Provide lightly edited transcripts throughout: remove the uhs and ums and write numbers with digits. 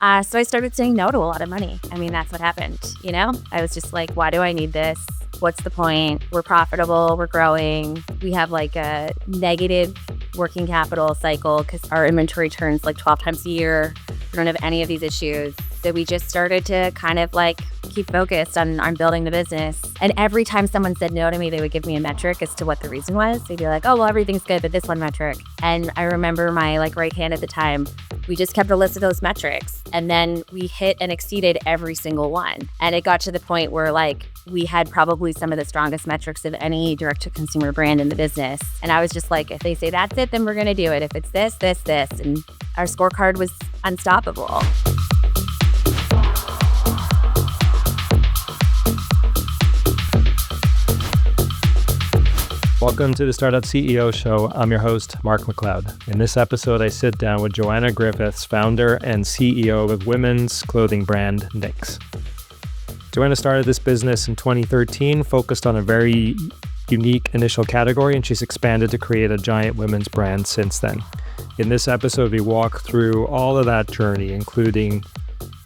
So I started saying no to a lot of money. I mean, that's what happened, I was just like, why do I need this? What's the point? We're profitable, we're growing. We have like a negative working capital cycle because our inventory turns like 12 times a year. We don't have any of these issues. So we just started to kind of like keep focused on building the business. And every time someone said no to me, they would give me a metric as to what the reason was. They'd be like, oh, well, everything's good, but this one metric. And I remember my like right hand at the time, we just kept a list of those metrics. And then we hit and exceeded every single one. And it got to the point where like we had probably some of the strongest metrics of any direct-to-consumer brand in the business. And I was just like, if they say that's it, then we're going to do it. If it's this, this, this. And our scorecard was unstoppable. Welcome to the Startup CEO Show. I'm your host, Mark MacLeod. In this episode, I sit down with Joanna Griffiths, founder and CEO of women's clothing brand Knix. Joanna started this business in 2013, focused on a very unique initial category, and she's expanded to create a giant women's brand since then. In this episode, we walk through all of that journey, including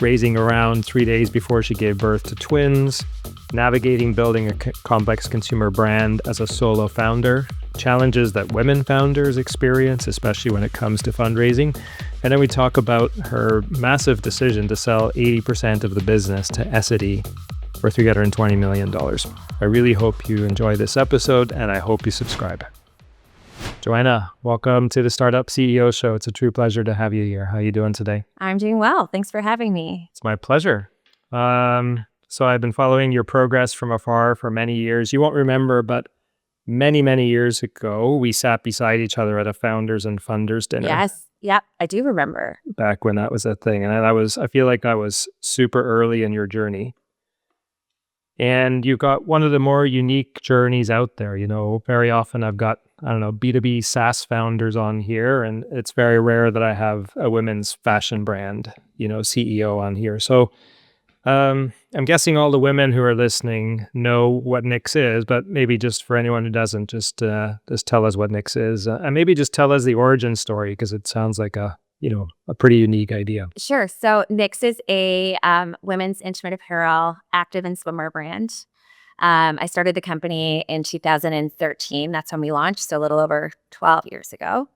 raising around 3 days before she gave birth to twins, navigating building a complex consumer brand as a solo founder, challenges that women founders experience, especially when it comes to fundraising. And then we talk about her massive decision to sell 80% of the business to Essity for $320 million. I really hope you enjoy this episode, and I hope you subscribe. Joanna, welcome to the Startup CEO Show. It's a true pleasure to have you here. How are you doing today? I'm doing well. Thanks for having me. It's my pleasure. So I've been following your progress from afar for many years. You won't remember, but many, many years ago, we sat beside each other at a founders and funders dinner. Yes. Yep. I do remember. Back when that was a thing. And I feel like I was super early in your journey. And you've got one of the more unique journeys out there. Very often I've got, B2B SaaS founders on here, and it's very rare that I have a women's fashion brand, CEO on here. So I'm guessing all the women who are listening know what Knix is, but maybe just for anyone who doesn't, just tell us what Knix is, and maybe just tell us the origin story, because it sounds like a pretty unique idea. Sure. So Knix is a women's intimate apparel, active and swimwear brand. I started the company in 2013. That's when we launched, so a little over 12 years ago,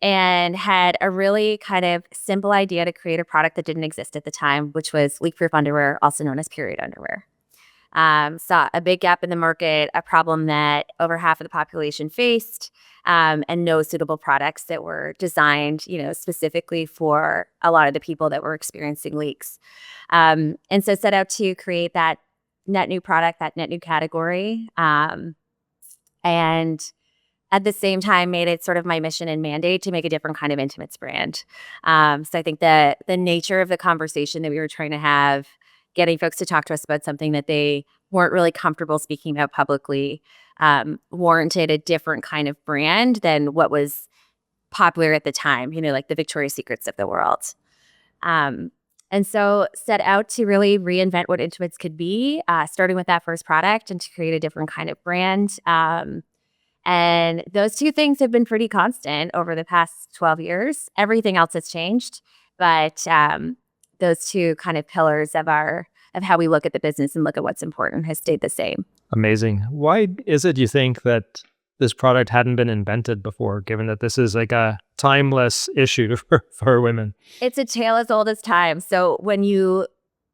and had a really kind of simple idea to create a product that didn't exist at the time, which was leak-proof underwear, also known as period underwear. Saw a big gap in the market, a problem that over half of the population faced, and no suitable products that were designed, specifically for a lot of the people that were experiencing leaks. And so set out to create that net new product, that net new category, and at the same time made it sort of my mission and mandate to make a different kind of intimates brand. So I think that the nature of the conversation that we were trying to have, getting folks to talk to us about something that they weren't really comfortable speaking about publicly, warranted a different kind of brand than what was popular at the time, like the Victoria's Secrets of the world. And so set out to really reinvent what intimates could be, starting with that first product and to create a different kind of brand. And those two things have been pretty constant over the past 12 years. Everything else has changed, but those two kind of pillars of how we look at the business and look at what's important has stayed the same. Amazing. Why is it you think that this product hadn't been invented before, given that this is like a timeless issue for women? It's a tale as old as time. So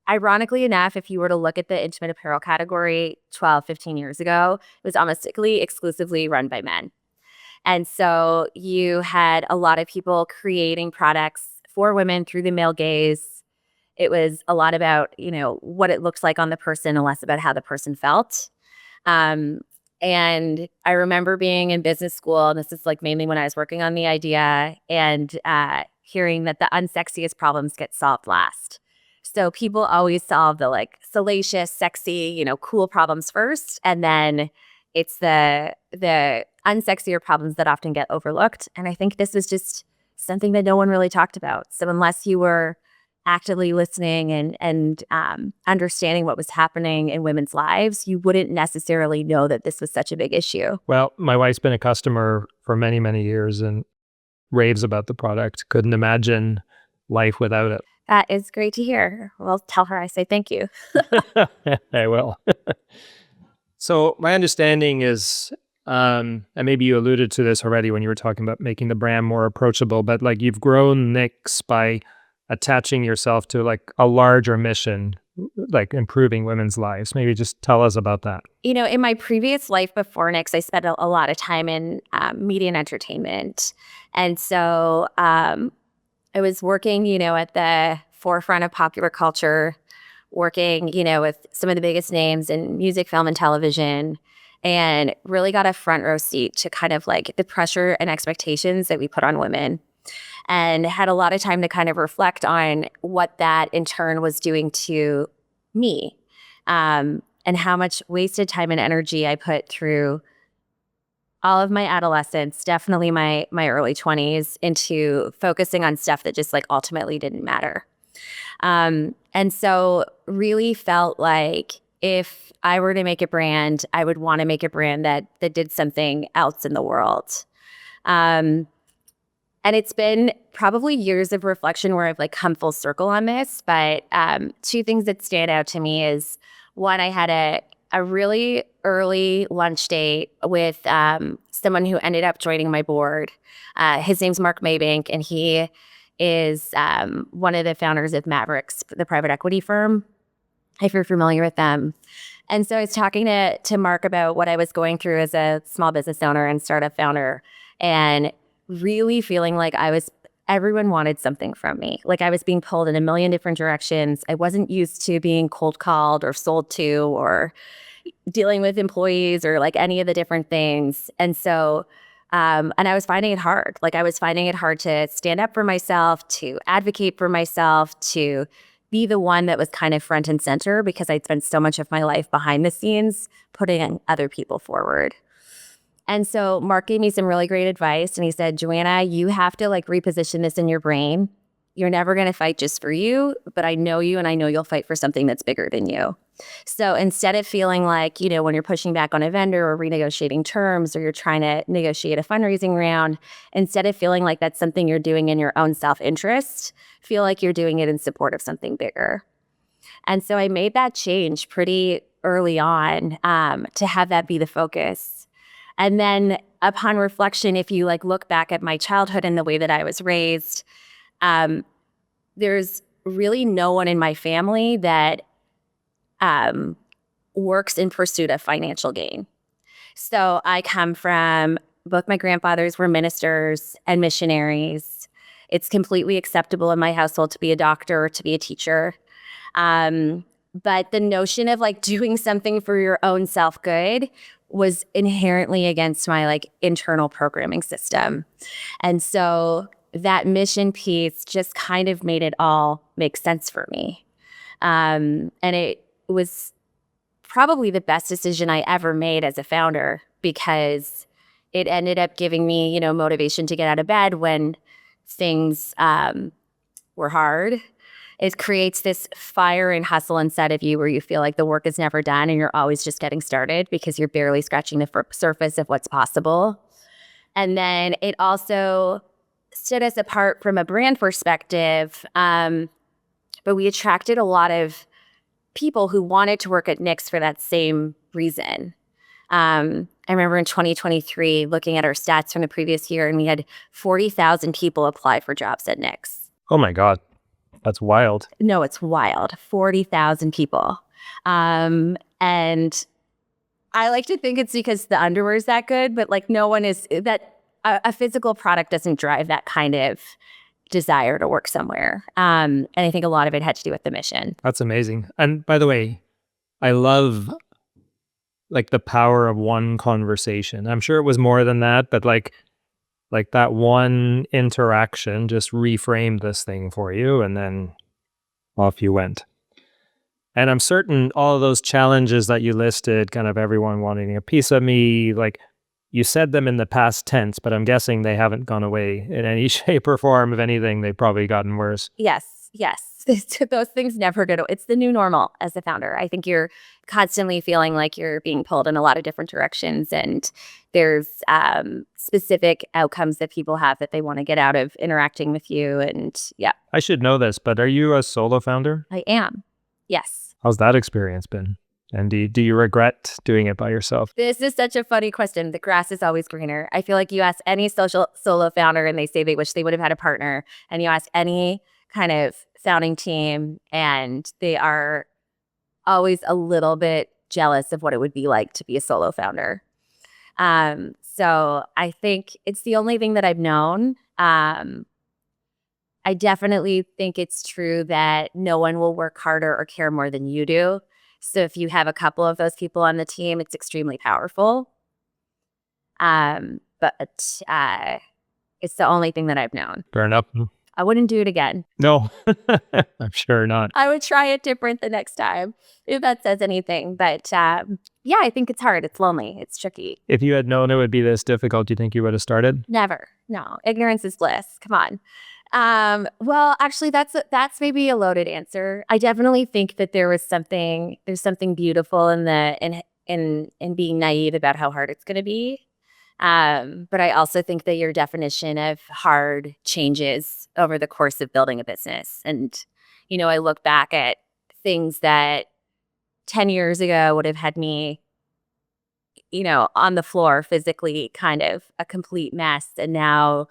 ironically enough, if you were to look at the intimate apparel category 12, 15 years ago, it was almost exclusively run by men. And so you had a lot of people creating products for women through the male gaze. It was a lot about, what it looked like on the person and less about how the person felt. And I remember being in business school, and this is like mainly when I was working on the idea, and hearing that the unsexiest problems get solved last. So people always solve the like salacious, sexy, cool problems first. And then it's the unsexier problems that often get overlooked. And I think this was just something that no one really talked about. So unless you were actively listening and understanding what was happening in women's lives, you wouldn't necessarily know that this was such a big issue. Well, my wife's been a customer for many, many years and raves about the product. Couldn't imagine life without it. That is great to hear. Well, tell her I say thank you. I will. So my understanding is, and maybe you alluded to this already when you were talking about making the brand more approachable, but like you've grown Knix by attaching yourself to like a larger mission, like improving women's lives. Maybe just tell us about that. In my previous life before Knix, I spent a lot of time in media and entertainment. And so I was working, at the forefront of popular culture, working, with some of the biggest names in music, film, and television, and really got a front row seat to kind of like the pressure and expectations that we put on women, and had a lot of time to kind of reflect on what that in turn was doing to me, and how much wasted time and energy I put through all of my adolescence, definitely my early 20s, into focusing on stuff that just like ultimately didn't matter. And so really felt like if I were to make a brand, I would want to make a brand that did something else in the world. And it's been probably years of reflection where I've like come full circle on this. But two things that stand out to me is, one, I had a really early lunch date with someone who ended up joining my board. His name's Mark Maybank, and he is one of the founders of Mavericks, the private equity firm, if you're familiar with them. And so I was talking to Mark about what I was going through as a small business owner and startup founder, and really feeling like everyone wanted something from me. Like I was being pulled in a million different directions. I wasn't used to being cold called or sold to or dealing with employees or like any of the different things. And so, and I was finding it hard. Like I was finding it hard to stand up for myself, to advocate for myself, to be the one that was kind of front and center, because I'd spent so much of my life behind the scenes putting other people forward. And so Mark gave me some really great advice, and he said, Joanna, you have to like reposition this in your brain. You're never going to fight just for you, but I know you, and I know you'll fight for something that's bigger than you. So instead of feeling like, when you're pushing back on a vendor or renegotiating terms, or you're trying to negotiate a fundraising round, instead of feeling like that's something you're doing in your own self-interest, feel like you're doing it in support of something bigger. And so I made that change pretty early on, to have that be the focus. And then upon reflection, if you like look back at my childhood and the way that I was raised, there's really no one in my family that works in pursuit of financial gain. So I come from, both my grandfathers were ministers and missionaries. It's completely acceptable in my household to be a doctor or to be a teacher. But the notion of like doing something for your own self-good was inherently against my like internal programming system. And so that mission piece just kind of made it all make sense for me. And it was probably the best decision I ever made as a founder, because it ended up giving me, motivation to get out of bed when things were hard. It creates this fire and hustle inside of you where you feel like the work is never done and you're always just getting started, because you're barely scratching the surface of what's possible. And then it also stood us apart from a brand perspective, but we attracted a lot of people who wanted to work at Knix for that same reason. I remember in 2023 looking at our stats from the previous year, and we had 40,000 people apply for jobs at Knix. Oh my God. That's wild. No, it's wild. 40,000 people. And I like to think it's because the underwear is that good, but like no one is that a physical product doesn't drive that kind of desire to work somewhere. And I think a lot of it had to do with the mission. That's amazing. And by the way, I love like the power of one conversation. I'm sure it was more than that, but like that one interaction just reframed this thing for you, and then off you went. And I'm certain all of those challenges that you listed, kind of everyone wanting a piece of me, like you said them in the past tense, but I'm guessing they haven't gone away in any shape or form. If anything, they've probably gotten worse. Yes. those things never go to, it's the new normal as a founder. I think you're constantly feeling like you're being pulled in a lot of different directions, and there's specific outcomes that people have that they want to get out of interacting with you. And yeah, I should know this, but are you a solo founder? I am. Yes. How's that experience been? And do you regret doing it by yourself? This is such a funny question. The grass is always greener. I feel like you ask any solo founder and they say they wish they would have had a partner. And you ask any kind of founding team and they are always a little bit jealous of what it would be like to be a solo founder. So I think it's the only thing that I've known. I definitely think it's true that no one will work harder or care more than you do. So if you have a couple of those people on the team, it's extremely powerful. But it's the only thing that I've known. Fair enough. I wouldn't do it again. No, I'm sure not. I would try it different the next time, if that says anything. But yeah, I think it's hard. It's lonely. It's tricky. If you had known it would be this difficult, do you think you would have started? Never. No. Ignorance is bliss. Come on. Well, actually, that's maybe a loaded answer. I definitely think that there's something beautiful in being naive about how hard it's going to be. But I also think that your definition of hard changes over the course of building a business. And, I look back at things that 10 years ago would have had me, on the floor physically, kind of a complete mess. And now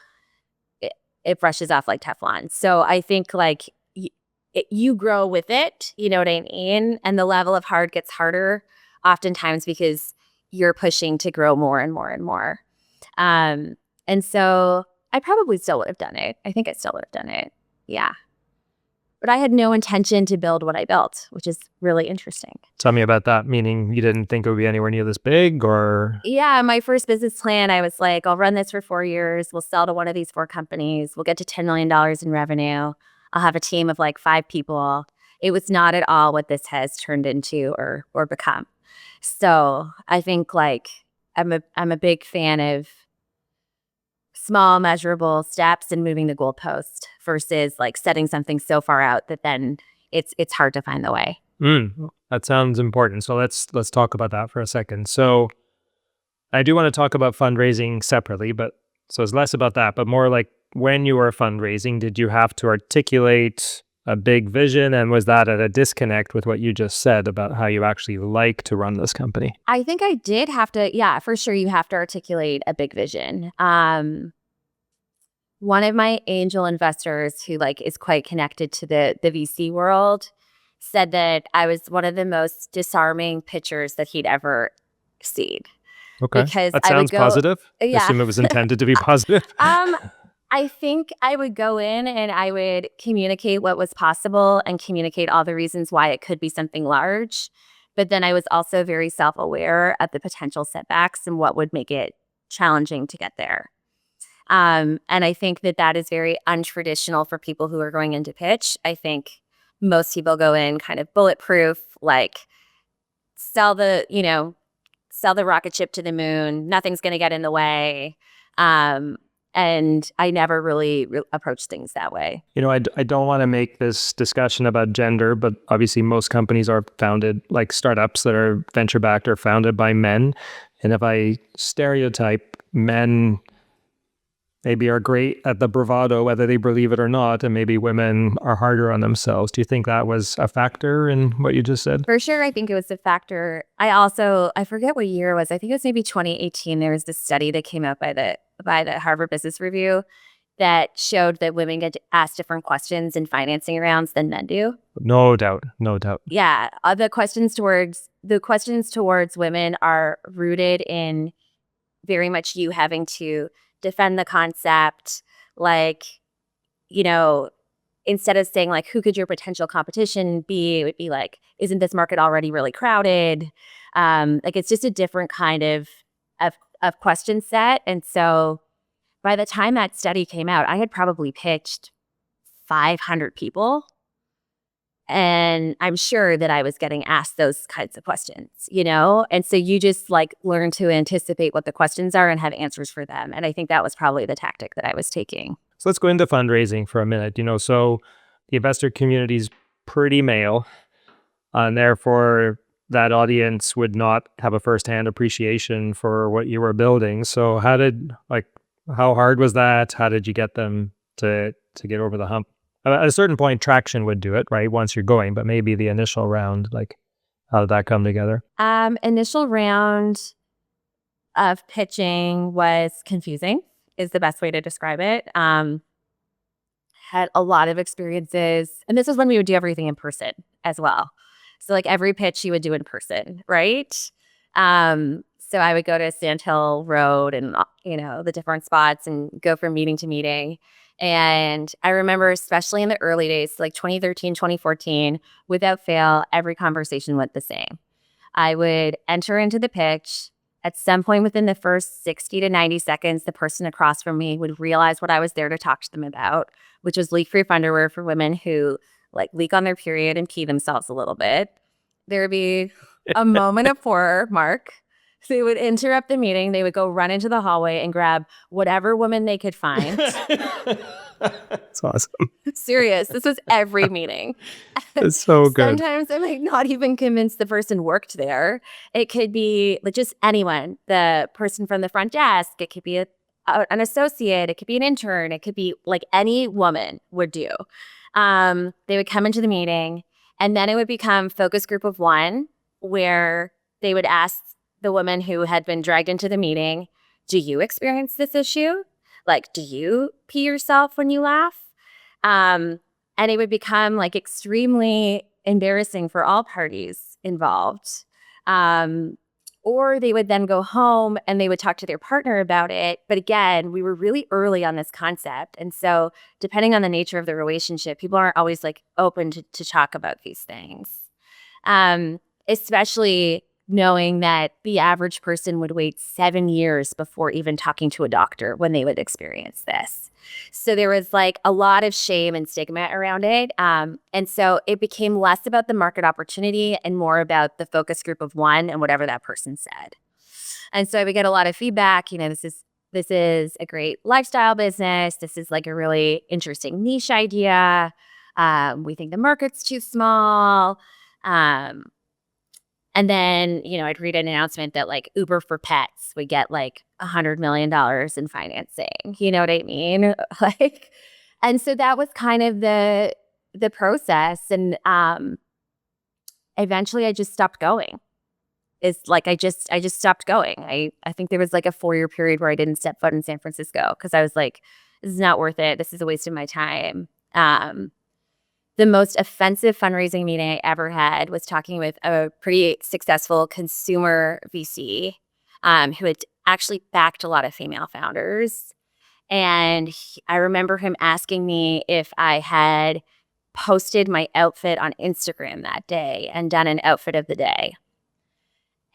it brushes off like Teflon. So I think like you grow with it, you know what I mean? And the level of hard gets harder oftentimes because you're pushing to grow more and more and more. And so I probably still would have done it. I think I still would have done it. Yeah. But I had no intention to build what I built, which is really interesting. Tell me about that, meaning you didn't think it would be anywhere near this big or? Yeah, my first business plan, I was like, I'll run this for 4 years. We'll sell to one of these 4 companies. We'll get to $10 million in revenue. I'll have a team of like 5 people. It was not at all what this has turned into or become. So I think like I'm a big fan of small measurable steps and moving the goalpost versus like setting something so far out that then it's hard to find the way. That sounds important. So let's talk about that for a second. So I do want to talk about fundraising separately, but so it's less about that, but more like when you were fundraising, did you have to articulate a big vision? And was that at a disconnect with what you just said about how you actually like to run this company? I think I did have to, yeah, for sure. You have to articulate a big vision. One of my angel investors who like is quite connected to the VC world said that I was one of the most disarming pitchers that he'd ever seen. Okay. Because that sounds positive. Yeah. I assume it was intended to be positive. I think I would go in and I would communicate what was possible and communicate all the reasons why it could be something large. But then I was also very self-aware of the potential setbacks and what would make it challenging to get there. And I think that is very untraditional for people who are going into pitch. I think most people go in kind of bulletproof, like sell the rocket ship to the moon. Nothing's going to get in the way. And I never really approached things that way. I don't want to make this discussion about gender, but obviously most companies are founded, like startups that are venture-backed are founded by men. And if I stereotype, men maybe are great at the bravado, whether they believe it or not, and maybe women are harder on themselves. Do you think that was a factor in what you just said? For sure, I think it was a factor. I forget what year it was. I think it was maybe 2018. There was this study that came out by the Harvard Business Review that showed that women get asked different questions in financing rounds than men do. No doubt. Yeah, the questions towards women are rooted in very much you having to defend the concept, like, instead of saying like, who could your potential competition be? It would be like, isn't this market already really crowded? Like it's just a different kind of question set. And so by the time that study came out, I had probably pitched 500 people. And I'm sure that I was getting asked those kinds of questions, And so you just like learn to anticipate what the questions are and have answers for them. And I think that was probably the tactic that I was taking. So let's go into fundraising for a minute. So the investor community is pretty male, and therefore that audience would not have a firsthand appreciation for what you were building. So how hard was that? How did you get them to get over the hump? At a certain point, traction would do it, right? Once you're going, but maybe the initial round, like how did that come together? Initial round of pitching was confusing, is the best way to describe it. Had a lot of experiences, and this is when we would do everything in person as well. So like every pitch you would do in person, right? So I would go to Sand Hill Road and, the different spots and go from meeting to meeting. And I remember, especially in the early days, like 2013, 2014, without fail, every conversation went the same. I would enter into the pitch. At some point within the first 60 to 90 seconds, the person across from me would realize what I was there to talk to them about, which was leak-free underwear for women who leak on their period and pee themselves a little bit. There would be a moment of horror, Mark. They would interrupt the meeting. They would go run into the hallway and grab whatever woman they could find. That's awesome. Serious. This was every meeting. It's so good. Sometimes I'm not even convinced the person worked there. It could be just anyone, the person from the front desk. It could be an associate. It could be an intern. It could be any woman would do. They would come into the meeting, and then it would become focus group of one, where they would ask the woman who had been dragged into the meeting, do you experience this issue? Do you pee yourself when you laugh? And it would become extremely embarrassing for all parties involved. Or they would then go home and they would talk to their partner about it. But again, we were really early on this concept. And so depending on the nature of the relationship, people aren't always open to talk about these things. Especially knowing that the average person would wait 7 years before even talking to a doctor when they would experience this. So there was a lot of shame and stigma around it. And so it became less about the market opportunity and more about the focus group of one and whatever that person said. And so I would get a lot of feedback. This is a great lifestyle business. This is a really interesting niche idea. We think the market's too small. And then, I'd read an announcement that Uber for Pets would get $100 million in financing. You know what I mean? And so that was kind of the process. And eventually I just stopped going. I just stopped going. I think there was a 4-year period where I didn't step foot in San Francisco because I was this is not worth it. This is a waste of my time. The most offensive fundraising meeting I ever had was talking with a pretty successful consumer VC who had actually backed a lot of female founders. And I remember him asking me if I had posted my outfit on Instagram that day and done an outfit of the day.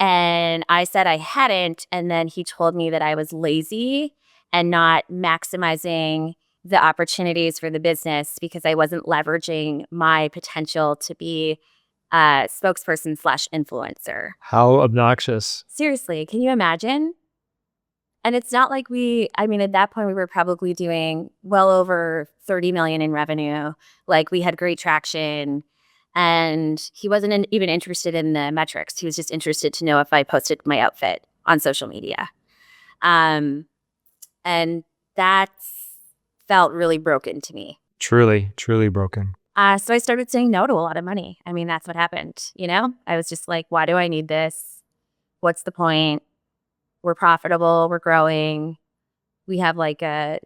And I said I hadn't. And then he told me that I was lazy and not maximizing the opportunities for the business because I wasn't leveraging my potential to be a spokesperson/influencer. How obnoxious. Seriously, can you imagine? And it's not at that point we were probably doing well over 30 million in revenue. We had great traction, and he wasn't even interested in the metrics. He was just interested to know if I posted my outfit on social media. And that's felt really broken to me. Truly, truly broken. So I started saying no to a lot of money. That's what happened. I was just why do I need this? What's the point? We're profitable. We're growing. We have a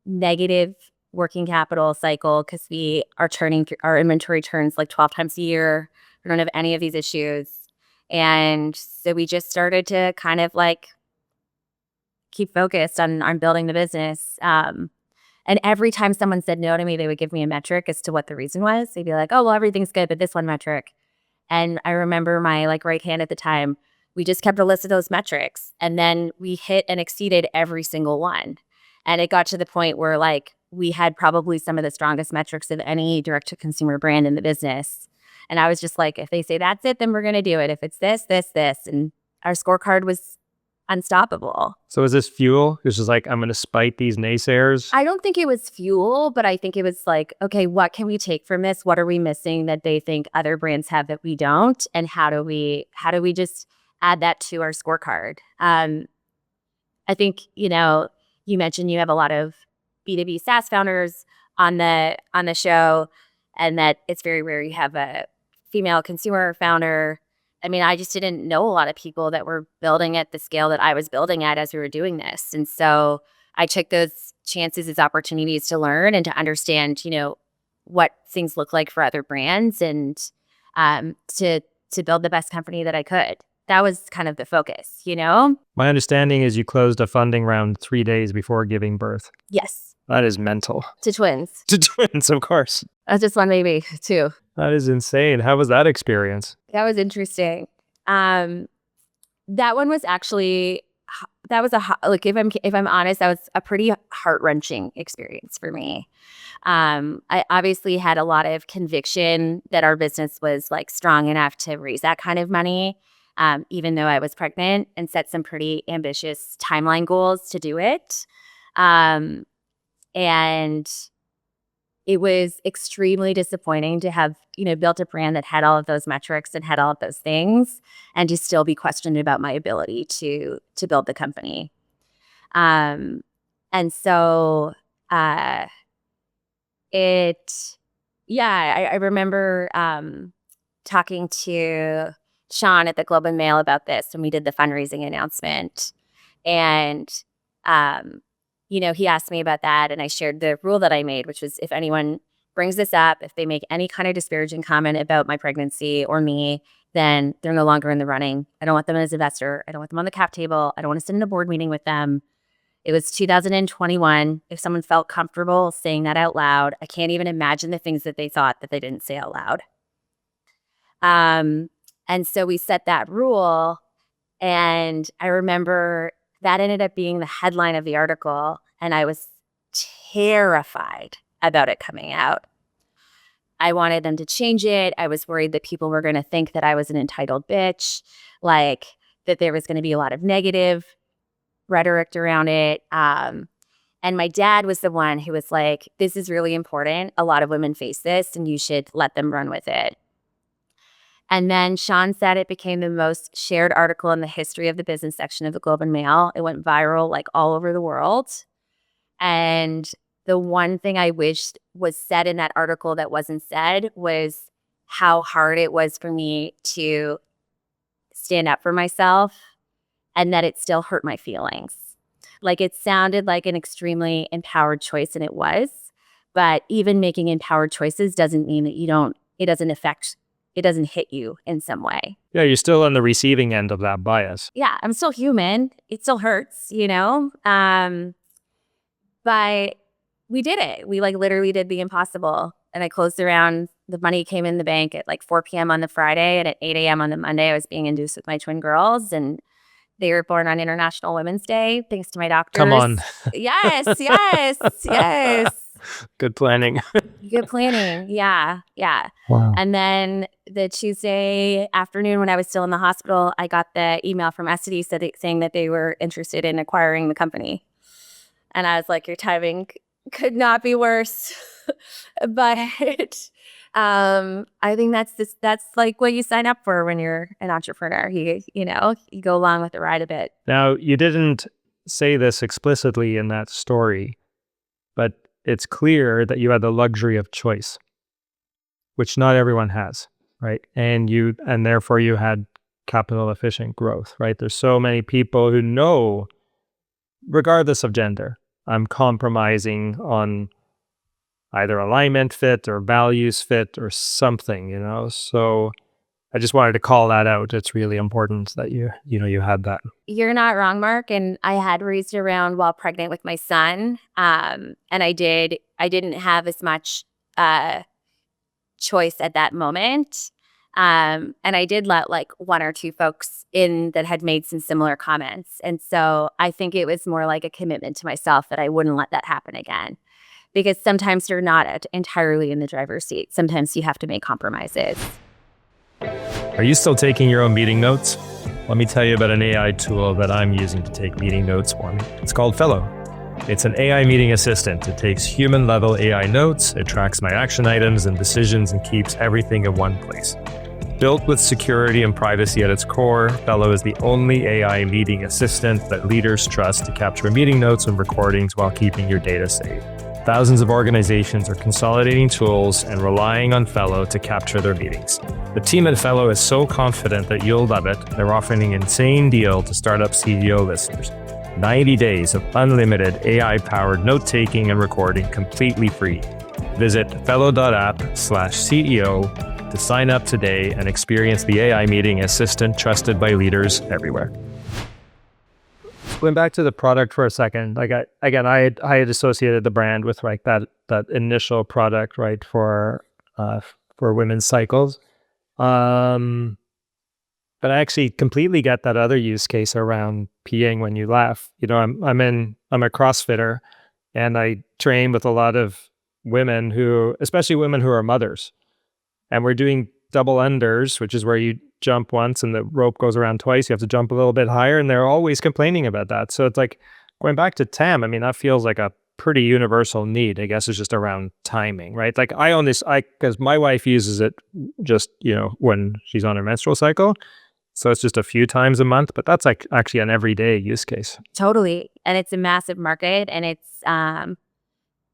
negative working capital cycle because we are turning our inventory turns 12 times a year. We don't have any of these issues. And so we just started to kind of keep focused on building the business. And every time someone said no to me, they would give me a metric as to what the reason was. They'd be like, oh, well, everything's good, but this one metric. And I remember my right hand at the time, we just kept a list of those metrics. And then we hit and exceeded every single one. And it got to the point where we had probably some of the strongest metrics of any direct-to-consumer brand in the business. And I was just if they say that's it, then we're going to do it. If it's this, this, this. And our scorecard was unstoppable. So is this fuel? It's just like, I'm going to spite these naysayers? I don't think it was fuel, but I think it was like, okay, what can we take from this? What are we missing that they think other brands have that we don't? And how do we just add that to our scorecard? I think, you mentioned you have a lot of B2B SaaS founders on the show, and that it's very rare you have a female consumer founder. I mean, I just didn't know a lot of people that were building at the scale that I was building at as we were doing this. And so I took those chances as opportunities to learn and to understand, what things look like for other brands, and to build the best company that I could. That was kind of the focus, My understanding is you closed a funding round 3 days before giving birth. Yes. That is mental. To twins. To twins, of course. That's just one baby, too. That is insane. How was that experience? That was interesting. That one was actually, if I'm honest, that was a pretty heart-wrenching experience for me. I obviously had a lot of conviction that our business was like strong enough to raise that kind of money, even though I was pregnant, and set some pretty ambitious timeline goals to do it. And it was extremely disappointing to have, built a brand that had all of those metrics and had all of those things, and to still be questioned about my ability to build the company. And so I remember talking to Sean at the Globe and Mail about this when we did the fundraising announcement. And he asked me about that, and I shared the rule that I made, which was, if anyone brings this up, if they make any kind of disparaging comment about my pregnancy or me, then they're no longer in the running. I don't want them as an investor. I don't want them on the cap table. I don't want to sit in a board meeting with them. It was 2021. If someone felt comfortable saying that out loud, I can't even imagine the things that they thought that they didn't say out loud. And so we set that rule, and I remember that ended up being the headline of the article, and I was terrified about it coming out. I wanted them to change it. I was worried that people were going to think that I was an entitled bitch, like that there was going to be a lot of negative rhetoric around it. And my dad was the one who was like, this is really important. A lot of women face this, and you should let them run with it. And then Sean said it became the most shared article in the history of the business section of the Globe and Mail. It went viral like all over the world. And the one thing I wished was said in that article that wasn't said was how hard it was for me to stand up for myself, and that it still hurt my feelings. Like, it sounded like an extremely empowered choice, and it was. But even making empowered choices doesn't mean that it doesn't hit you in some way. Yeah, you're still on the receiving end of that bias. Yeah, I'm still human. It still hurts, But we did it. We literally did the impossible. And I closed around, the money came in the bank at 4 p.m. on the Friday, and at 8 a.m. on the Monday, I was being induced with my twin girls, and they were born on International Women's Day, thanks to my doctors. Come on. Yes. Good planning. Good planning. Yeah. Wow. And then the Tuesday afternoon, when I was still in the hospital, I got the email from Essity saying that they were interested in acquiring the company. And I was like, your timing could not be worse. But I think that's like what you sign up for when you're an entrepreneur. You go along with the ride a bit. Now, you didn't say this explicitly in that story, but it's clear that you had the luxury of choice, which not everyone has, right? And therefore you had capital efficient growth, right? There's so many people who know, regardless of gender, I'm compromising on either alignment fit or values fit or something, So I just wanted to call that out. It's really important that you had that. You're not wrong, Mark. And I had raised around while pregnant with my son. And I didn't have as much choice at that moment. And I did let one or two folks in that had made some similar comments. And so I think it was more like a commitment to myself that I wouldn't let that happen again. Because sometimes you're not entirely in the driver's seat. Sometimes you have to make compromises. Are you still taking your own meeting notes? Let me tell you about an AI tool that I'm using to take meeting notes for me. It's called Fellow. It's an AI meeting assistant. It takes human-level AI notes, it tracks my action items and decisions, and keeps everything in one place. Built with security and privacy at its core, Fellow is the only AI meeting assistant that leaders trust to capture meeting notes and recordings while keeping your data safe. Thousands of organizations are consolidating tools and relying on Fellow to capture their meetings. The team at Fellow is so confident that you'll love it, they're offering an insane deal to startup CEO listeners. 90 days of unlimited AI-powered note-taking and recording completely free. Visit fellow.app/CEO to sign up today and experience the AI meeting assistant trusted by leaders everywhere. Going back to the product for a second, like I had associated the brand with like that initial product, right, for women's cycles. But I actually completely get that other use case around peeing when you laugh. You know, I'm a CrossFitter, and I train with a lot of women especially women who are mothers. And we're doing double unders, which is where you jump once and the rope goes around twice. You have to jump a little bit higher, and they're always complaining about that. So it's like, going back to TAM, I mean, that feels like a pretty universal need. I guess it's just around timing, right? Like I own this, because my wife uses it just, when she's on her menstrual cycle. So it's just a few times a month, but that's like actually an everyday use case. Totally. And it's a massive market, and it's, the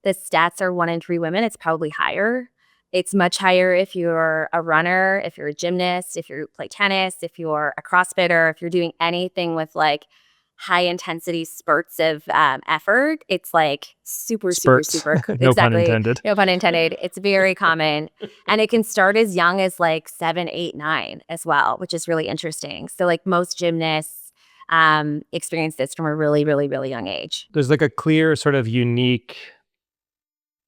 stats are 1 in 3 women. It's probably higher. It's much higher if you're a runner, if you're a gymnast, if you play tennis, if you're a CrossFitter, if you're doing anything with like high intensity spurts of effort. It's like super. No Exactly. pun intended. No pun intended. It's very common. And it can start as young as like 7, 8, 9 as well, which is really interesting. So like most gymnasts experience this from a really, really, really young age. There's like a clear sort of unique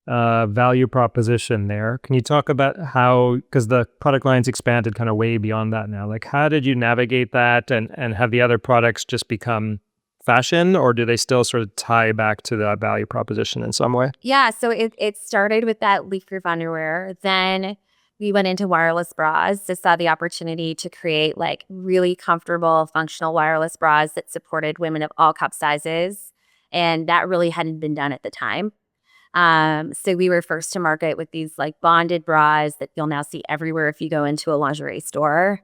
value proposition there. Can you talk about how, because the product line's expanded kind of way beyond that now, like how did you navigate that and have the other products just become fashion, or do they still sort of tie back to that value proposition in some way? Yeah, so it started with that leaf-proof underwear. Then we went into wireless bras. So saw the opportunity to create like really comfortable, functional wireless bras that supported women of all cup sizes. And that really hadn't been done at the time. So we were first to market with these like bonded bras that you'll now see everywhere if you go into a lingerie store.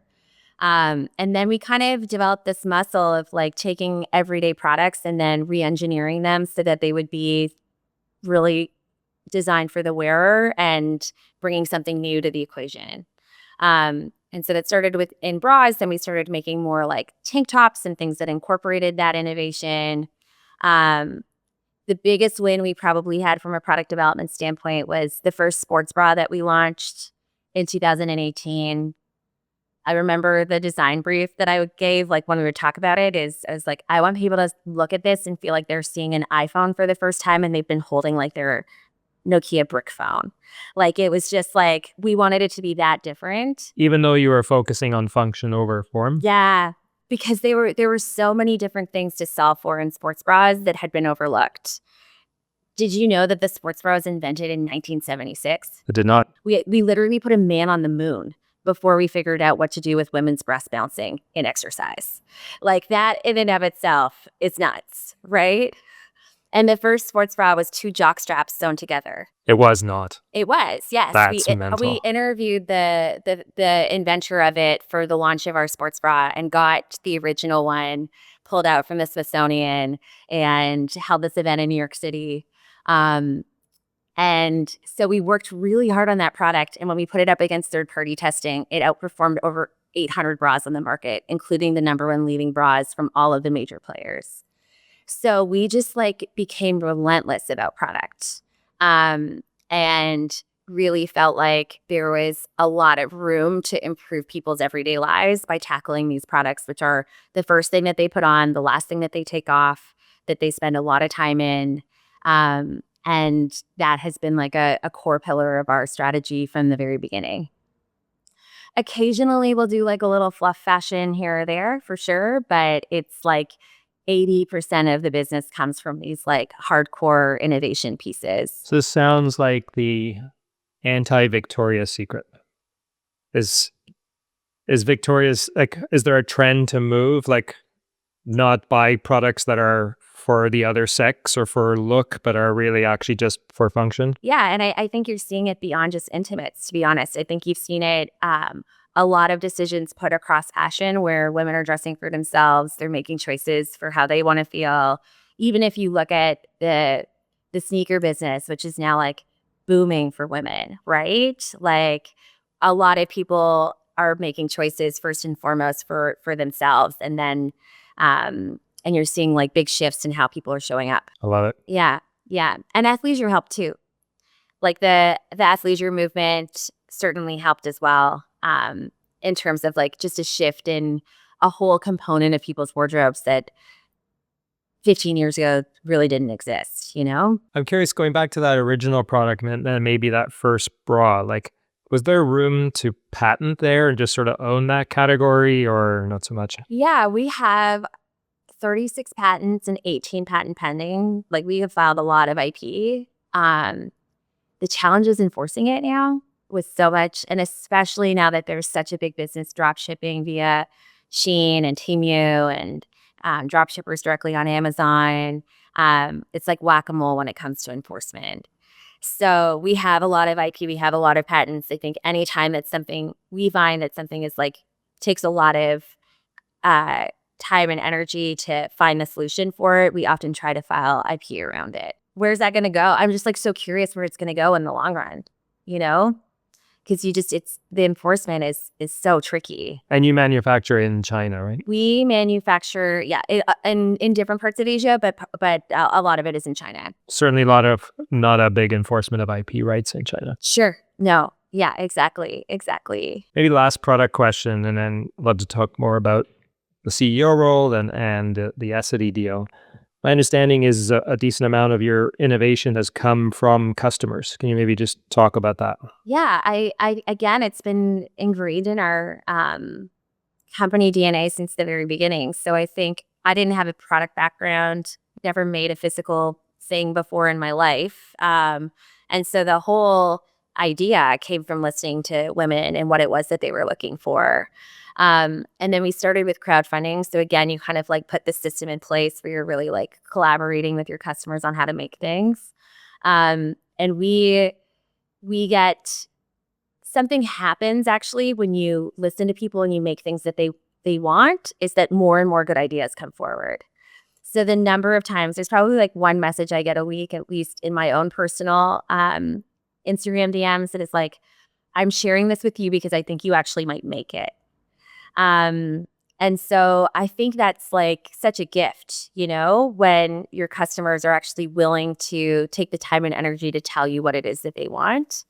And then we kind of developed this muscle of like taking everyday products and then re-engineering them so that they would be really designed for the wearer and bringing something new to the equation. And so that started with in bras, then we started making more like tank tops and things that incorporated that innovation. The biggest win we probably had from a product development standpoint was the first sports bra that we launched in 2018. I remember the design brief that I gave, like when we would talk about it, I was like, I want people to look at this and feel like they're seeing an iPhone for the first time and they've been holding like their Nokia brick phone. Like it was just like, we wanted it to be that different. Even though you were focusing on function over form? Yeah. Because there were so many different things to solve for in sports bras that had been overlooked. Did you know that the sports bra was invented in 1976? I did not. We literally put a man on the moon before we figured out what to do with women's breast bouncing in exercise. Like that in and of itself is nuts, right? And the first sports bra was 2 jock straps sewn together. It was not. It was, yes. That's mental. We interviewed the inventor of it for the launch of our sports bra and got the original one pulled out from the Smithsonian and held this event in New York City. And so we worked really hard on that product. And when we put it up against third-party testing, it outperformed over 800 bras on the market, including the #1 leading bras from all of the major players. So we just like became relentless about product. And really felt like there was a lot of room to improve people's everyday lives by tackling these products, which are the first thing that they put on, the last thing that they take off, that they spend a lot of time in. And that has been like a core pillar of our strategy from the very beginning. Occasionally we'll do like a little fluff fashion here or there for sure, but it's like 80% of the business comes from these like hardcore innovation pieces. So this sounds like the anti-Victoria's Secret. Is Victoria's, like, is there a trend to move, like, not buy products that are for the other sex or for look, but are really actually just for function? Yeah, and I think you're seeing it beyond just intimates, to be honest. I think you've seen it a lot of decisions put across fashion where women are dressing for themselves. They're making choices for how they want to feel. Even if you look at the sneaker business, which is now like booming for women, right? Like a lot of people are making choices first and foremost for themselves, and then and you're seeing like big shifts in how people are showing up. I love it. Yeah, yeah, and athleisure helped too. Like the athleisure movement certainly helped as well, in terms of like just a shift in a whole component of people's wardrobes that 15 years ago really didn't exist, you know? I'm curious, going back to that original product and then maybe that first bra, like, was there room to patent there and just sort of own that category or not so much? Yeah, we have 36 patents and 18 patent pending. Like we have filed a lot of IP. The challenge is enforcing it now with so much, and especially now that there's such a big business drop shipping via Shein and Temu and drop shippers directly on Amazon. It's like whack-a-mole when it comes to enforcement. So we have a lot of IP, we have a lot of patents. I think anytime that something, we find that something is like, takes a lot of uh, time and energy to find the solution for it, we often try to file IP around it. Where's that going to go? I'm just like so curious where it's going to go in the long run, you know? Because it's the enforcement is so tricky. And you manufacture in China, right? We manufacture, yeah, in different parts of Asia, but a lot of it is in China. Certainly a lot of, not a big enforcement of IP rights in China. Sure. No. Yeah, exactly. Maybe last product question, and then I'd love to talk more about the CEO role and the Essity deal. My understanding is a decent amount of your innovation has come from customers. Can you maybe just talk about that? Yeah, I again, it's been ingrained in our company DNA since the very beginning. So I think I didn't have a product background, never made a physical thing before in my life, and so the whole idea came from listening to women and what it was that they were looking for. And then we started with crowdfunding. So again, you kind of like put the system in place where you're really like collaborating with your customers on how to make things. And we get something happens actually when you listen to people and you make things that they want, is that more and more good ideas come forward. So the number of times, there's probably like one message I get a week, at least in my own personal Instagram DMs, that is like, I'm sharing this with you because I think you actually might make it. And so I think that's like such a gift, you know, when your customers are actually willing to take the time and energy to tell you what it is that they want,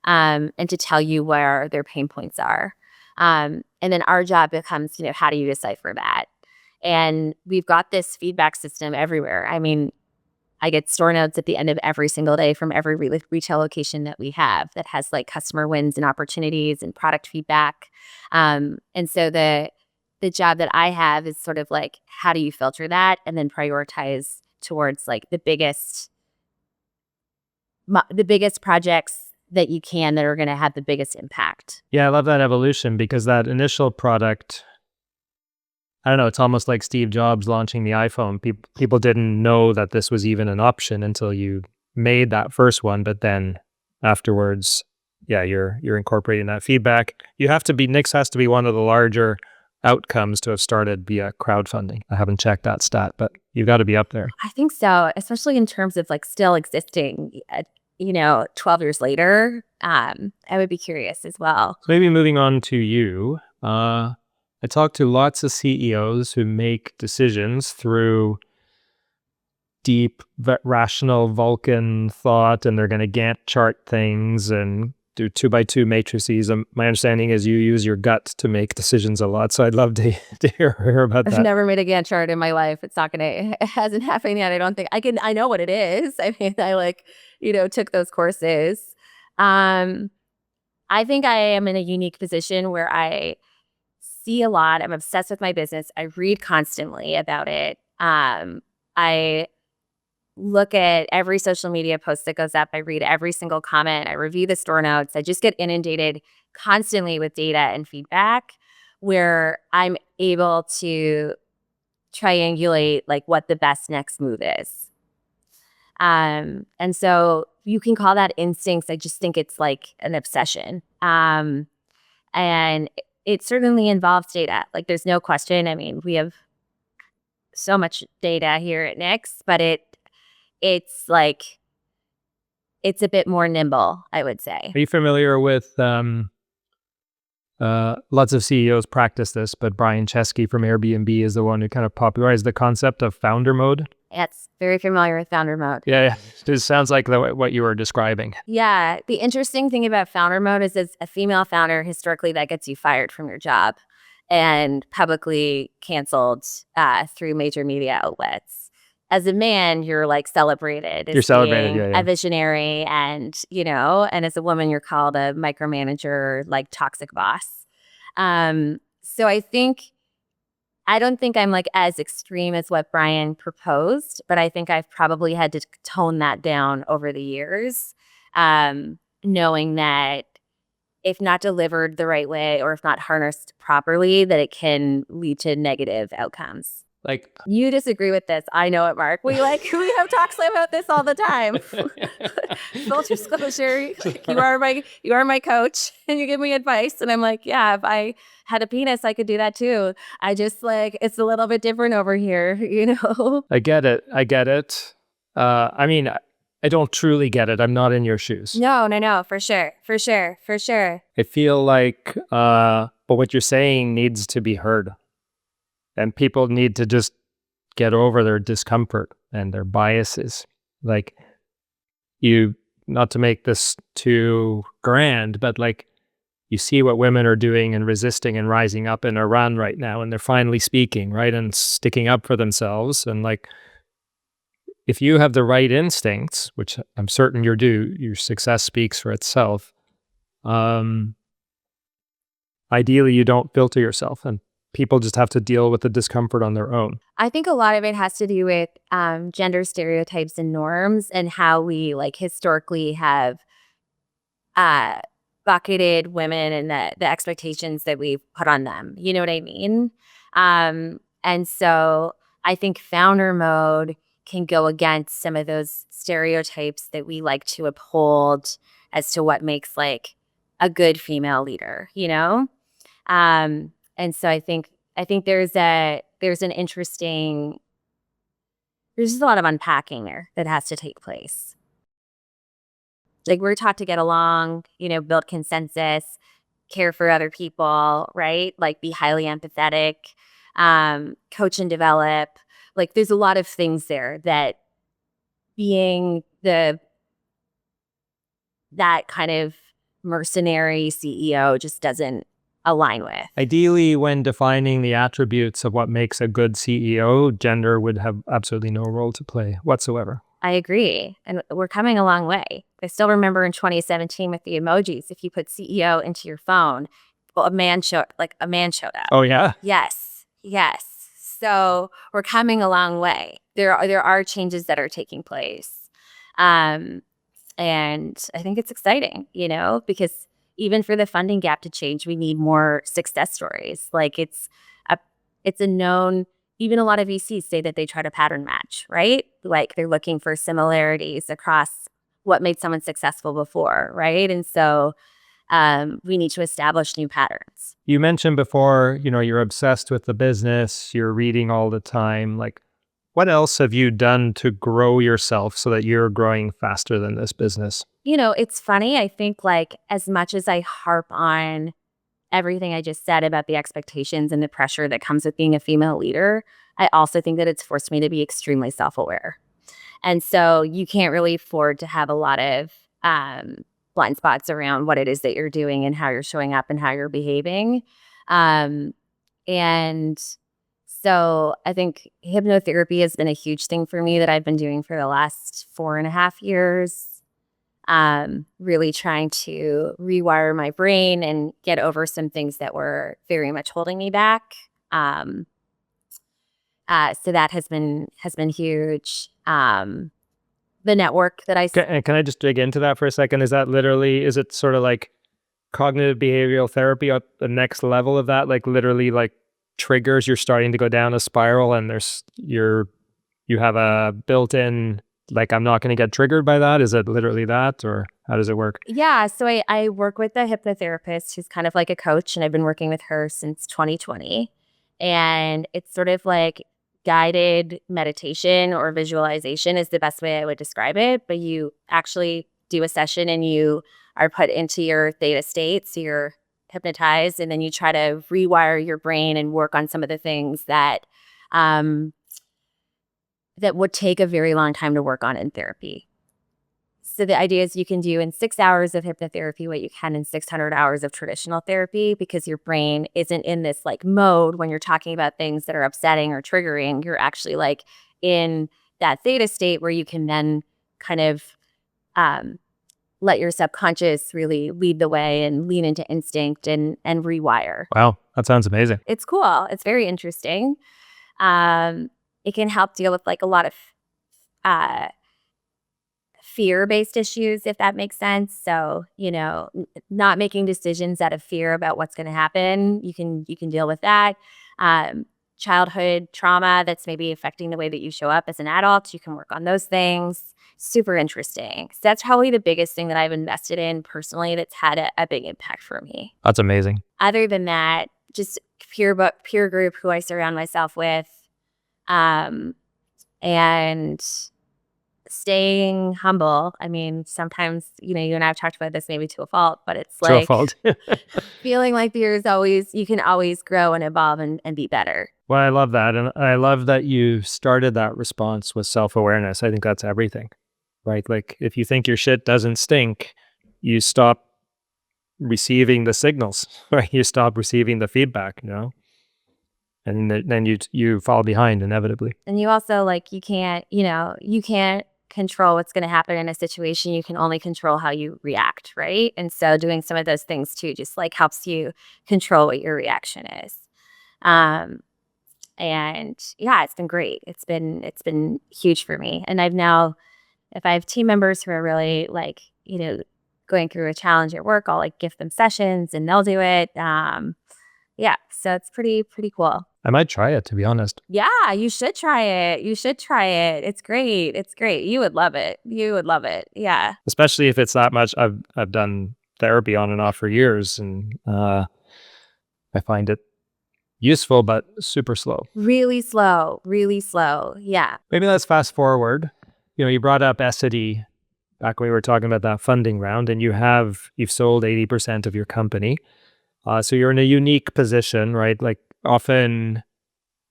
and to tell you where their pain points are. And then our job becomes, you know, how do you decipher that? And we've got this feedback system everywhere. I mean, I get store notes at the end of every single day from every retail location that we have that has like customer wins and opportunities and product feedback. And so the job that I have is sort of like, how do you filter that and then prioritize towards like the biggest projects that you can that are going to have the biggest impact. Yeah, I love that evolution because that initial product, I don't know, it's almost like Steve Jobs launching the iPhone. People didn't know that this was even an option until you made that first one, but then afterwards, yeah, you're incorporating that feedback. Knix has to be one of the larger outcomes to have started via crowdfunding. I haven't checked that stat, but you've got to be up there. I think so, especially in terms of like still existing, 12 years later. I would be curious as well. So maybe moving on to you, I talk to lots of CEOs who make decisions through deep, rational Vulcan thought, and they're going to Gantt chart things and do 2x2 matrices. My understanding is you use your gut to make decisions a lot. So I'd love to hear about that. I've never made a Gantt chart in my life. It hasn't happened yet. I don't think I know what it is. I mean, I took those courses. I think I am in a unique position where I see a lot. I'm obsessed with my business. I read constantly about it. I look at every social media post that goes up. I read every single comment. I review the store notes. I just get inundated constantly with data and feedback. where I'm able to triangulate like what the best next move is. And so you can call that instincts. I just think it's like an obsession. And it certainly involves data. Like there's no question. I mean, we have so much data here at Knix, but it's like it's a bit more nimble, I would say. Are you familiar with lots of CEOs practice this, but Brian Chesky from Airbnb is the one who kind of popularized the concept of founder mode? It's very familiar with founder mode. Yeah. It sounds like what you were describing. Yeah. The interesting thing about founder mode is as a female founder, historically, that gets you fired from your job and publicly canceled through major media outlets. As a man, you're like celebrated. You're celebrated, yeah. A visionary, and and as a woman, you're called a micromanager, like toxic boss. So I don't think I'm like as extreme as what Brian proposed, but I think I've probably had to tone that down over the years, knowing that if not delivered the right way or if not harnessed properly, that it can lead to negative outcomes. Like, you disagree with this. I know it, Mark. We have talks about this all the time. Full disclosure, you are my coach and you give me advice. And I'm like, yeah, if I had a penis, I could do that too. I just like, it's a little bit different over here, I get it. I mean, I don't truly get it. I'm not in your shoes. No, for sure. I feel like, but what you're saying needs to be heard. And people need to just get over their discomfort and their biases. Like not to make this too grand, but like you see what women are doing and resisting and rising up in Iran right now, and they're finally speaking, right? And sticking up for themselves. And like, if you have the right instincts, which I'm certain you do, your success speaks for itself. Ideally, you don't filter yourself, and people just have to deal with the discomfort on their own. I think a lot of it has to do with gender stereotypes and norms and how we like historically have bucketed women and the expectations that we've put on them. You know what I mean? And so I think founder mode can go against some of those stereotypes that we like to uphold as to what makes like a good female leader, And so I think there's an interesting, there's just a lot of unpacking there that has to take place. Like we're taught to get along, build consensus, care for other people, right? Like be highly empathetic, coach and develop. Like there's a lot of things there that being that kind of mercenary CEO just doesn't align with. Ideally, when defining the attributes of what makes a good CEO, gender would have absolutely no role to play whatsoever. I agree. And we're coming a long way. I still remember in 2017 with the emojis, if you put CEO into your phone, well, a man showed up. Oh, yeah? Yes. So we're coming a long way. There are changes that are taking place. And I think it's exciting, because even for the funding gap to change, we need more success stories. Like it's a known, even a lot of VCs say that they try to pattern match, right? Like they're looking for similarities across what made someone successful before, right? And so we need to establish new patterns. You mentioned before, you're obsessed with the business, you're reading all the time. Like, what else have you done to grow yourself so that you're growing faster than this business? It's funny. I think like as much as I harp on everything I just said about the expectations and the pressure that comes with being a female leader, I also think that it's forced me to be extremely self-aware. And so you can't really afford to have a lot of blind spots around what it is that you're doing and how you're showing up and how you're behaving. And so I think hypnotherapy has been a huge thing for me that I've been doing for the last 4.5 years. Really trying to rewire my brain and get over some things that were very much holding me back. So that has been huge. The network that Can I just dig into that for a second? Is it sort of like cognitive behavioral therapy at the next level of that? Like literally like triggers, you're starting to go down a spiral and you have a built-in, like, I'm not going to get triggered by that. Is it literally that, or how does it work? Yeah, so I work with a hypnotherapist who's kind of like a coach, and I've been working with her since 2020. And it's sort of like guided meditation or visualization is the best way I would describe it. But you actually do a session and you are put into your theta state, so you're hypnotized, and then you try to rewire your brain and work on some of the things that that would take a very long time to work on in therapy. So the idea is you can do in 6 hours of hypnotherapy what you can in 600 hours of traditional therapy, because your brain isn't in this like mode when you're talking about things that are upsetting or triggering. You're actually like in that theta state where you can then kind of let your subconscious really lead the way and lean into instinct and rewire. Wow, that sounds amazing. It's cool. It's very interesting. It can help deal with like a lot of fear-based issues, if that makes sense. So, not making decisions out of fear about what's going to happen. You can deal with that. Childhood trauma that's maybe affecting the way that you show up as an adult. You can work on those things. Super interesting. So that's probably the biggest thing that I've invested in personally that's had a big impact for me. That's amazing. Other than that, just peer group who I surround myself with, and staying humble. I mean, sometimes, you and I have talked about this maybe to a fault, but it's To a like fault. feeling like you can always grow and evolve and be better. Well, I love that. And I love that you started that response with self-awareness. I think that's everything, right? Like if you think your shit doesn't stink, you stop receiving the signals, right? You stop receiving the feedback, and then you fall behind inevitably. And you also you can't control what's going to happen in a situation. You can only control how you react, right? And so doing some of those things too just helps you control what your reaction is. And yeah, it's been great. It's been huge for me. And I've now, if I have team members who are really going through a challenge at work, I'll gift them sessions and they'll do it. Yeah, so it's pretty cool. I might try it, to be honest. Yeah, you should try it. It's great. You would love it. Yeah. Especially if it's that much. I've done therapy on and off for years, and I find it useful, but super slow. Really slow. Yeah. Maybe let's fast forward. You brought up Essity back when we were talking about that funding round, and you've sold 80% of your company. So you're in a unique position, right? Like often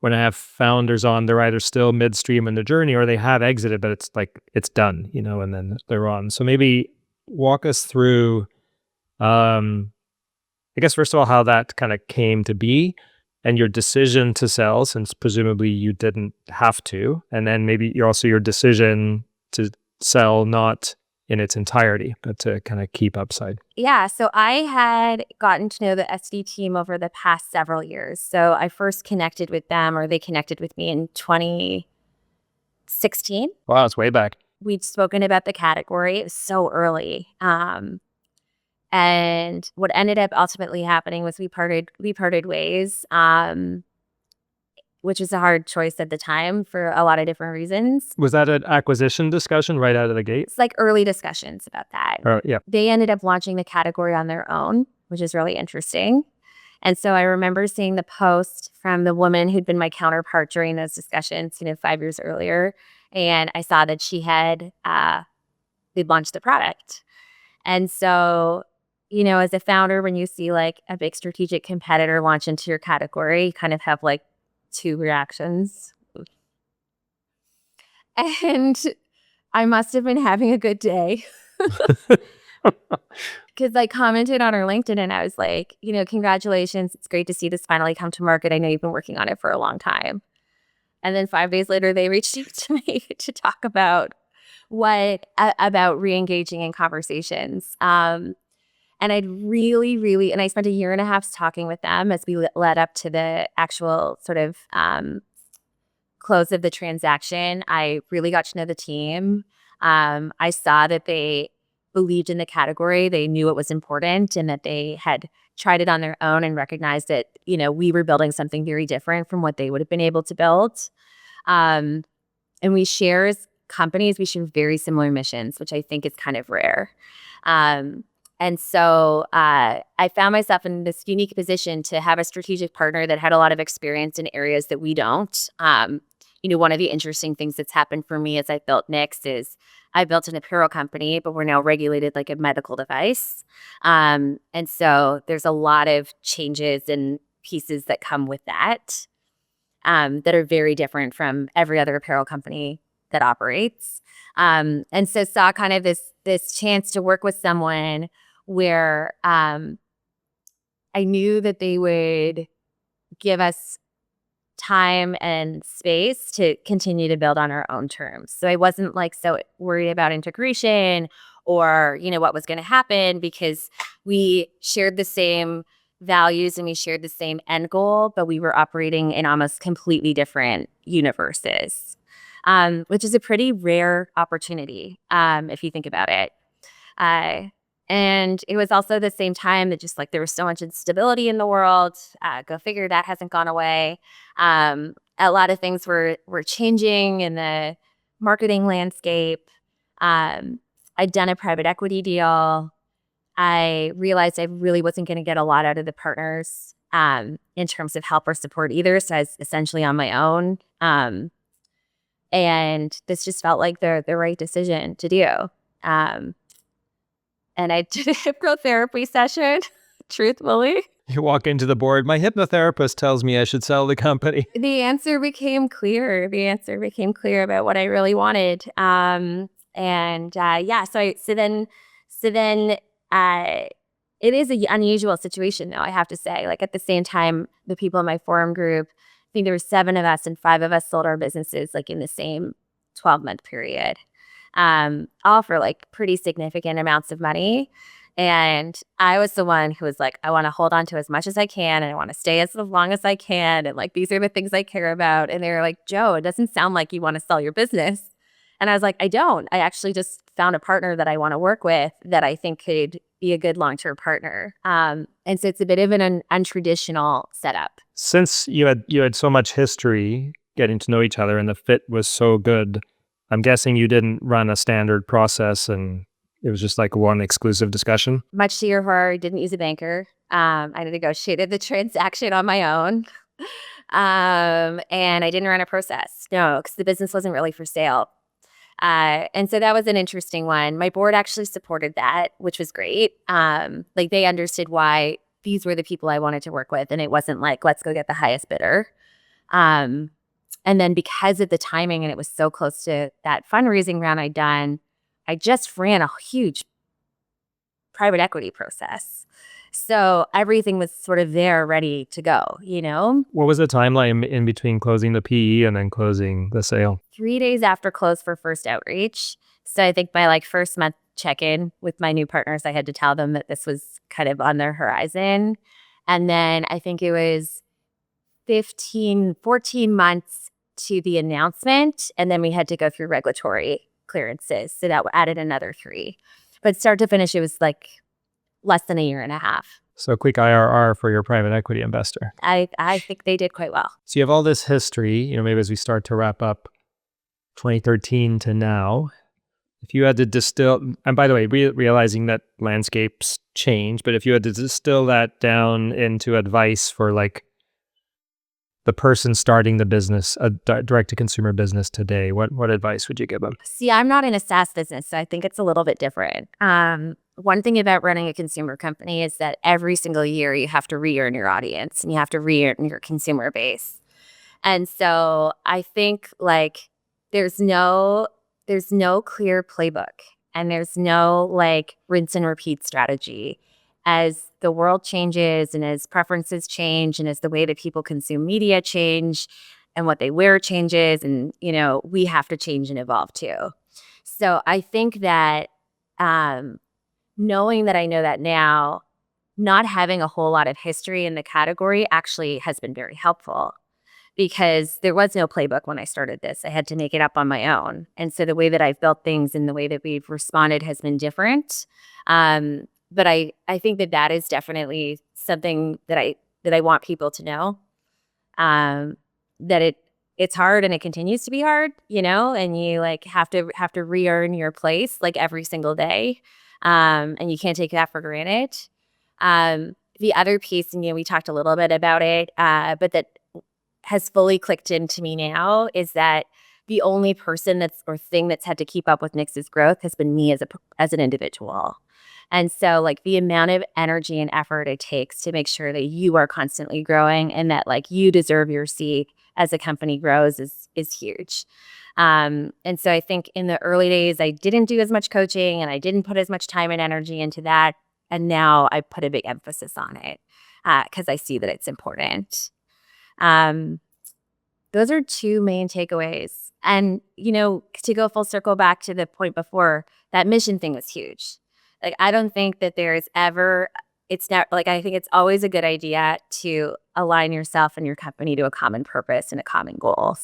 when I have founders on, they're either still midstream in the journey or they have exited, but it's done, and then they're on. So maybe walk us through, I guess, first of all, how that kind of came to be and your decision to sell, since presumably you didn't have to. And then maybe your decision to sell not in its entirety, but to kind of keep upside. Yeah, so I had gotten to know the SD team over the past several years. So I first connected with them, or they connected with me in 2016. Wow, it's way back. We'd spoken about the category. It was so early. And what ended up ultimately happening was we parted ways, which was a hard choice at the time for a lot of different reasons. Was that an acquisition discussion right out of the gate? It's early discussions about that. Yeah. They ended up launching the category on their own, which is really interesting. And so I remember seeing the post from the woman who'd been my counterpart during those discussions, 5 years earlier. And I saw that she had, they'd launched the product. And so, as a founder, when you see a big strategic competitor launch into your category, you kind of have two reactions. And I must have been having a good day. Because I commented on her LinkedIn and I was like, congratulations. It's great to see this finally come to market. I know you've been working on it for a long time. And then 5 days later, they reached out to me to talk about about re-engaging in conversations. And I'd and I spent a year and a half talking with them as we led up to the actual sort of close of the transaction. I really got to know the team. I saw that they believed in the category. They knew it was important and that they had tried it on their own and recognized that, we were building something very different from what they would have been able to build. And we share as companies, we share very similar missions, which I think is kind of rare. And so I found myself in this unique position to have a strategic partner that had a lot of experience in areas that we don't. One of the interesting things that's happened for me as I built Knix is I built an apparel company, but we're now regulated like a medical device. And so there's a lot of changes and pieces that come with that that are very different from every other apparel company that operates. And so saw kind of this chance to work with someone where I knew that they would give us time and space to continue to build on our own terms. So I wasn't like so worried about integration or, what was going to happen because we shared the same values and we shared the same end goal, but we were operating in almost completely different universes, which is a pretty rare opportunity if you think about it. And it was also the same time that just like there was so much instability in the world. Go figure, that hasn't gone away. A lot of things were changing in the marketing landscape. I'd done a private equity deal. I realized I really wasn't going to get a lot out of the partners in terms of help or support either. So I was essentially on my own. And this just felt like the right decision to do. And I did a hypnotherapy session, truthfully. You walk into the board, my hypnotherapist tells me I should sell the company. The answer became clear. About what I really wanted. So then it is an unusual situation, though, I have to say. Like at the same time, the people in my forum group, I think there were 7 of us and 5 of us sold our businesses like in the same 12-month period. All for like pretty significant amounts of money. And I was the one who was like, I want to hold on to as much as I can and I want to stay as long as I can. And like, these are the things I care about. And they were like, Joe, it doesn't sound like you want to sell your business. And I was like, I don't. I actually just found a partner that I want to work with that I think could be a good long-term partner. And so it's a bit of an untraditional setup. Since you had so much history getting to know each other and the fit was so good, I'm guessing you didn't run a standard process and it was just like one exclusive discussion? Much to your horror, I didn't use a banker. I negotiated the transaction on my own. And I didn't run a process. No, because the business wasn't really for sale. And so that was an interesting one. My board actually supported that, which was great. Like they understood why these were the people I wanted to work with. And it wasn't like, let's go get the highest bidder. And then because of the timing and it was so close to that fundraising round I'd done, I just ran a huge private equity process. So everything was sort of there ready to go, What was the timeline in between closing the PE and then closing the sale? 3 days after close for first outreach. So I think my first month check-in with my new partners, I had to tell them that this was kind of on their horizon. And then I think it was 14 months to the announcement. And then we had to go through regulatory clearances. So that added another 3. But start to finish, it was like less than a year and a half. So quick IRR for your private equity investor. I think they did quite well. So you have all this history, maybe as we start to wrap up 2013 to now, if you had to distill, and by the way, realizing that landscapes change, but if you had to distill that down into advice for like the person starting the business, a direct-to-consumer business today, what advice would you give them? See, I'm not in a SaaS business, so I think it's a little bit different. One thing about running a consumer company is that every single year you have to re-earn your audience and you have to re-earn your consumer base. And so I think like there's no clear playbook and there's no rinse and repeat strategy. As the world changes and as preferences change and as the way that people consume media change and what they wear changes and, we have to change and evolve too. So I think that knowing that I know that now, not having a whole lot of history in the category actually has been very helpful. because there was no playbook when I started this. I had to make it up on my own. And so the way that I've built things and the way that we've responded has been different. But I think that is definitely something that I want people to know, that it's hard and it continues to be hard, and you like have to re-earn your place like every single day. And you can't take that for granted. The other piece, and we talked a little bit about it, but that has fully clicked into me now is that the only person thing that's had to keep up with Knix's growth has been me as an individual. And so like the amount of energy and effort it takes to make sure that you are constantly growing and that like you deserve your seat as the company grows is huge. And so I think in the early days, I didn't do as much coaching and I didn't put as much time and energy into that. And now I put a big emphasis on it because I see that it's important. Those are two main takeaways. And, to go full circle back to the point before, that mission thing was huge. Like, I don't think that there's ever, it's not like, I think it's always a good idea to align yourself and your company to a common purpose and a common goal.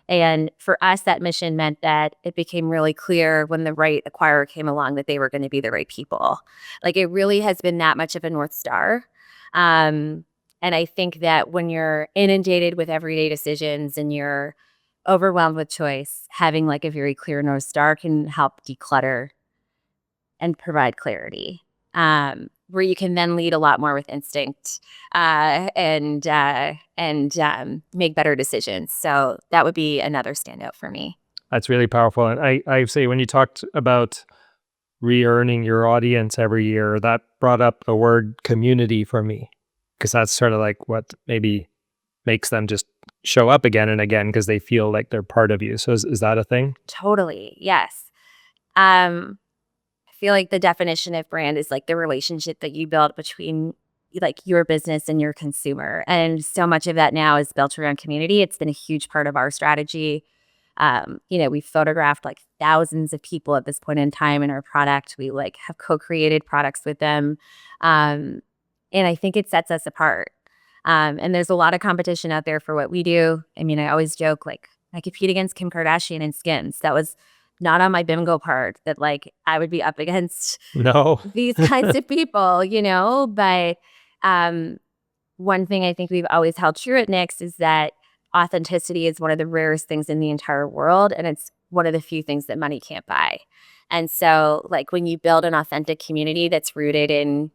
And for us, that mission meant that it became really clear when the right acquirer came along that they were going to be the right people. Like, it really has been that much of a North Star. And I think that when you're inundated with everyday decisions and you're overwhelmed with choice, having like a very clear North Star can help declutter and provide clarity, where you can then lead a lot more with instinct and make better decisions. So that would be another standout for me. That's really powerful. And I say when you talked about re-earning your audience every year, that brought up the word community for me. Because that's sort of like what maybe makes them just show up again and again because they feel like they're part of you. So is that a thing? Totally. Yes. I feel like the definition of brand is like the relationship that you build between like your business and your consumer. And so much of that now is built around community. It's been a huge part of our strategy. We've photographed like thousands of people at this point in time in our product. We like have co-created products with them. And I think it sets us apart. And there's a lot of competition out there for what we do. I mean, I always joke, like, I compete against Kim Kardashian in skins. That was not on my bingo card that, like, I would be up against these kinds of people, But one thing I think we've always held true at Knix is that authenticity is one of the rarest things in the entire world. And it's one of the few things that money can't buy. And so, like, when you build an authentic community that's rooted in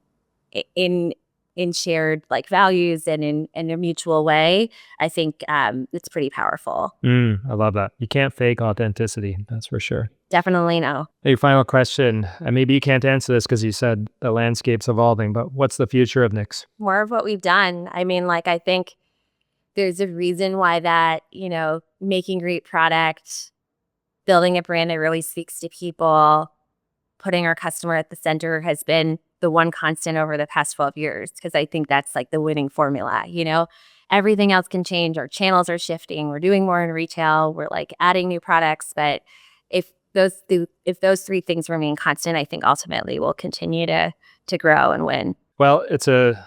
shared like values and in a mutual way, I think it's pretty powerful. I love that. You can't fake authenticity. That's for sure. Definitely no. Hey, final question. And maybe you can't answer this because you said the landscape's evolving, but what's the future of Knix? More of what we've done. I mean, like, I think there's a reason why that, making great product, building a brand that really speaks to people, putting our customer at the center has been the one constant over the past 12 years, because I think that's like the winning formula. Everything else can change. Our channels are shifting. We're doing more in retail. We're like adding new products. But if those three things remain constant, I think ultimately we'll continue to grow and win. Well, it's an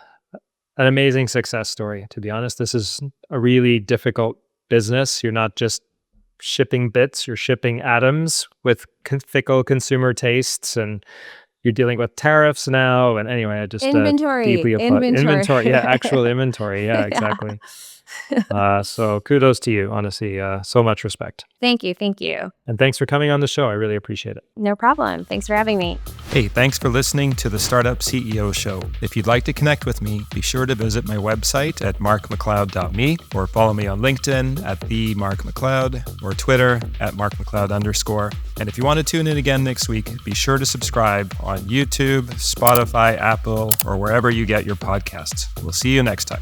amazing success story, to be honest. This is a really difficult business. You're not just shipping bits, you're shipping atoms with fickle consumer tastes, and you're dealing with tariffs now. And anyway, I just deeply inventory. Yeah, actual inventory. Yeah, exactly. So kudos to you, honestly. So much respect. Thank you. Thank you. And thanks for coming on the show. I really appreciate it. No problem. Thanks for having me. Hey, thanks for listening to the Startup CEO Show. If you'd like to connect with me, be sure to visit my website at markmacleod.me or follow me on LinkedIn at @themarkmacleod or Twitter at @markmacleod_. And if you want to tune in again next week, be sure to subscribe on YouTube, Spotify, Apple, or wherever you get your podcasts. We'll see you next time.